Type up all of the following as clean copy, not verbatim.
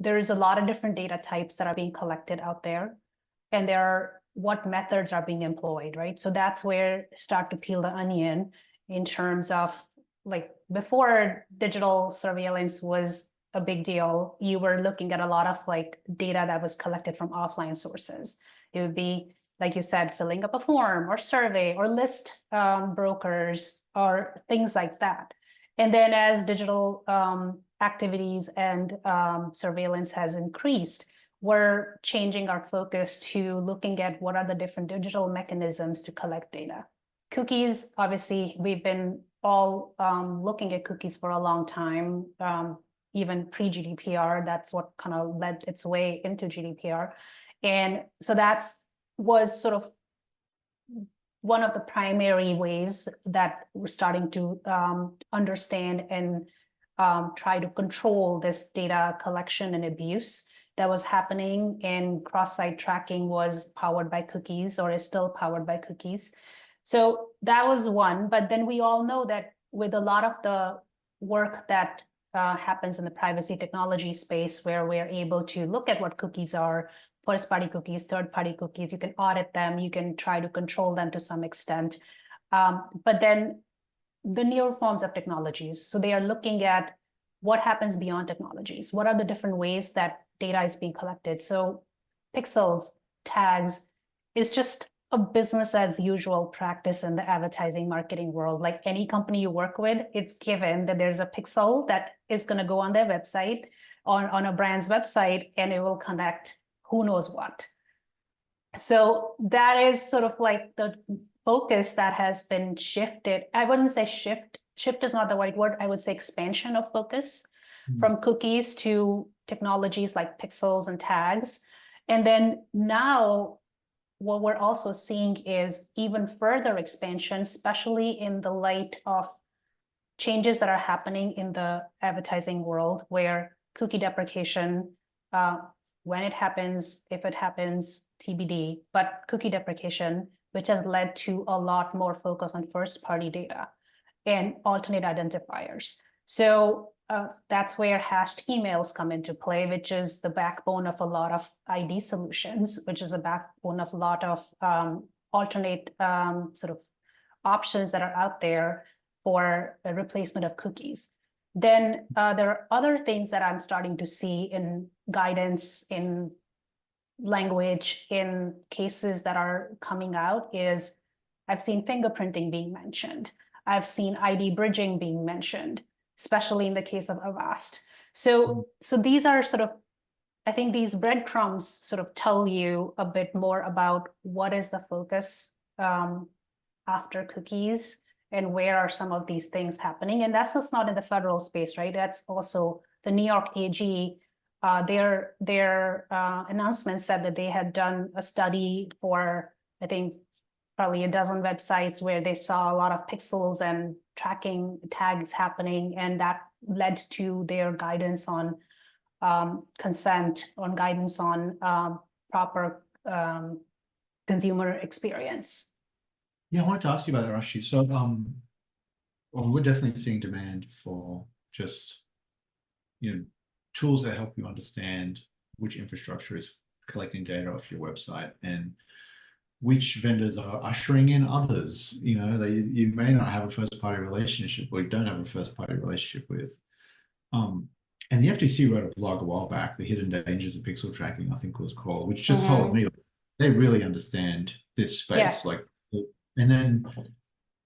there's a lot of different data types that are being collected out there, and there are what methods are being employed, right? So that's where start to peel the onion in terms of, like, before digital surveillance was a big deal, you were looking at a lot of like data that was collected from offline sources. It would be, like you said, filling up a form or survey or list brokers or things like that. And then as digital activities and surveillance has increased, we're changing our focus to looking at what are the different digital mechanisms to collect data. Cookies, obviously, we've been all looking at cookies for a long time, even pre-GDPR. That's what kind of led its way into GDPR. And so that's was sort of one of the primary ways that we're starting to understand and try to control this data collection and abuse that was happening. And cross-site tracking was powered by cookies, or is still powered by cookies. So that was one. But then we all know that with a lot of the work that happens in the privacy technology space, where we're able to look at what cookies are, first-party cookies, third-party cookies, you can audit them, you can try to control them to some extent. But then the newer forms of technologies, so they are looking at what happens beyond technologies. What are the different ways that data is being collected? So pixels, tags, is just a business as usual practice in the advertising marketing world. Like any company you work with, it's given that there's a pixel that is going to go on their website, on a brand's website, and it will connect who knows what. So that is sort of like the focus that has been shifted. I wouldn't say shift is not the right word. I would say expansion of focus from cookies to technologies like pixels and tags. And then now what we're also seeing is even further expansion, especially in the light of changes that are happening in the advertising world, where cookie deprecation, when it happens, if it happens, TBD, but cookie deprecation, which has led to a lot more focus on first-party data and alternate identifiers. So that's where hashed emails come into play, which is the backbone of a lot of ID solutions, which is a backbone of a lot of alternate sort of options that are out there for a replacement of cookies. Then there are other things that I'm starting to see in guidance, in language, in cases that are coming out. Is I've seen fingerprinting being mentioned. I've seen ID bridging being mentioned, especially in the case of Avast. So these are sort of, I think these breadcrumbs sort of tell you a bit more about what is the focus after cookies and where are some of these things happening. And that's just not in the federal space, right? That's also the New York AG. Their announcement said that they had done a study for, I think, probably a dozen websites where they saw a lot of pixels and tracking tags happening, and that led to their guidance on consent, on guidance on proper consumer experience. Yeah, I wanted to ask you about that, Raashee. So well, we're definitely seeing demand for just, tools that help you understand which infrastructure is collecting data off your website and which vendors are ushering in others. You may not have a first-party relationship, or you don't have a first-party relationship with. And the FTC wrote a blog a while back, The Hidden Dangers of Pixel Tracking, I think it was called, which just told me they really understand this space. Yeah. And then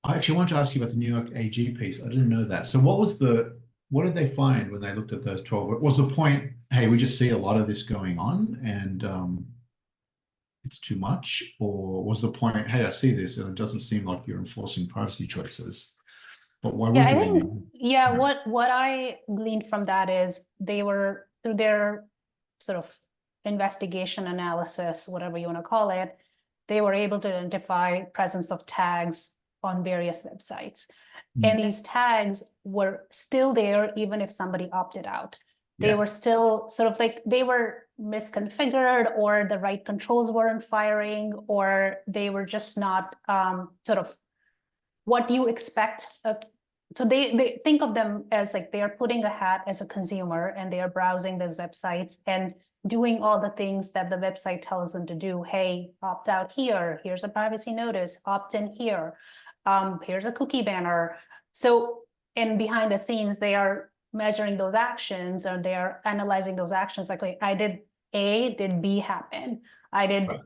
I actually wanted to ask you about the New York AG piece. I didn't know that. So what did they find when they looked at those 12? Was the point, hey, we just see a lot of this going on and it's too much? Or was the point, hey, I see this and it doesn't seem like you're enforcing privacy choices? But why would what I gleaned from that is they were, through their sort of investigation analysis, whatever you want to call it, they were able to identify presence of tags on various websites. And these tags were still there even if somebody opted out. They were still sort of like, they were misconfigured, or the right controls weren't firing, or they were just not sort of what you expect a so they think of them as like they are putting a hat as a consumer and they are browsing those websites and doing all the things that the website tells them to do. Hey, opt out here. Here's a privacy notice. Opt in here. Here's a cookie banner. So, and behind the scenes, they are measuring those actions or they are analyzing those actions. Like, wait, I did A, did B happen? I did. Right.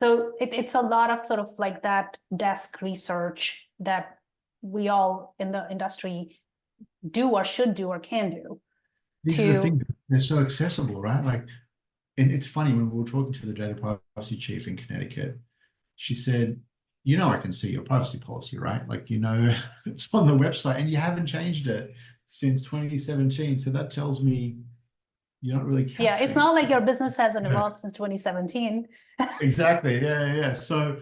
So it's a lot of sort of like that desk research that we all in the industry do or should do or can do. These are the things, they're so accessible, right? Like, and it's funny when we were talking to the data privacy chief in Connecticut, she said, you know, I can see your privacy policy, right? Like, you know, it's on the website and you haven't changed it since 2017. So that tells me you're not really capturing. Yeah, it's not like your business hasn't Yeah. evolved since 2017. Exactly. Yeah. So,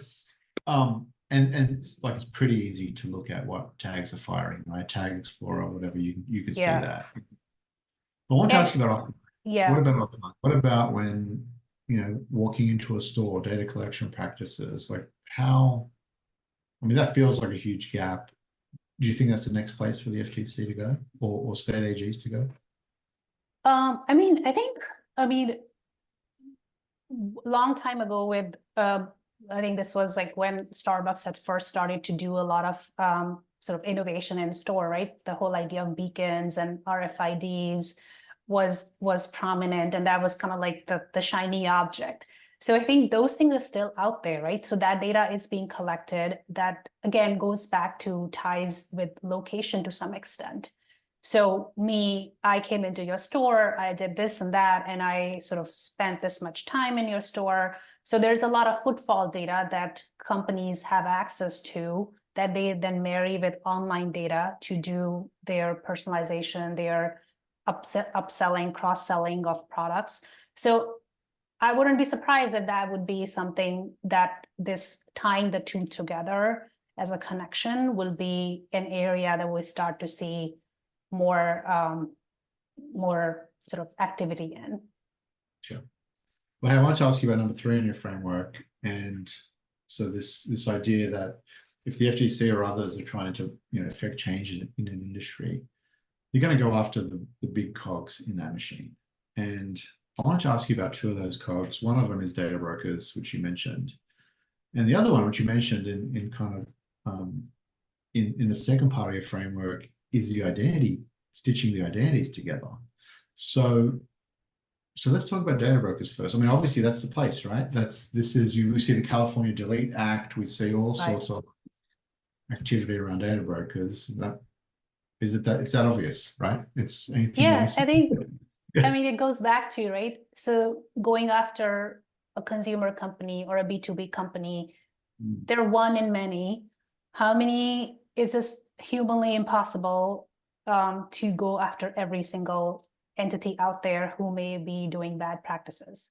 and like it's pretty easy to look at what tags are firing, right? Tag Explorer, whatever, you can see Yeah. that. I want to ask you about offline. Yeah. What about offline? What about when, you know, walking into a store, data collection practices, like how, I mean, that feels like a huge gap. Do you think that's the next place for the FTC to go or state AGs to go? I mean, long time ago with, I think this was like when Starbucks had first started to do a lot of sort of innovation in store, right? The whole idea of beacons and RFIDs was prominent, and that was kind of like the shiny object. So I think those things are still out there, right? So that data is being collected. That again goes back to ties with location to some extent. So I came into your store, I did this and that, and I sort of spent this much time in your store. So there's a lot of footfall data that companies have access to that they then marry with online data to do their personalization, their upselling, cross-selling of products. So I wouldn't be surprised if that would be something that this tying the two together as a connection will be an area that we start to see more sort of activity in. Sure. Well, I want to ask you about number 3 in your framework. And so this idea that if the FTC or others are trying to, you know, affect change in an industry, you're going to go after the big cogs in that machine. And I want to ask you about 2 of those cogs. One of them is data brokers, which you mentioned. And the other one, which you mentioned in kind of in the second part of your framework, is the identity, stitching the identities together. So let's talk about data brokers first. I mean, obviously that's the place, right? We see the California Delete Act, we see all sorts of activity around data brokers. It's that obvious, right? It's anything. Yeah, I think, I mean, it goes back to, right? So going after a consumer company or a B2B company, they're one in many. How many? It's just humanly impossible to go after every single entity out there who may be doing bad practices.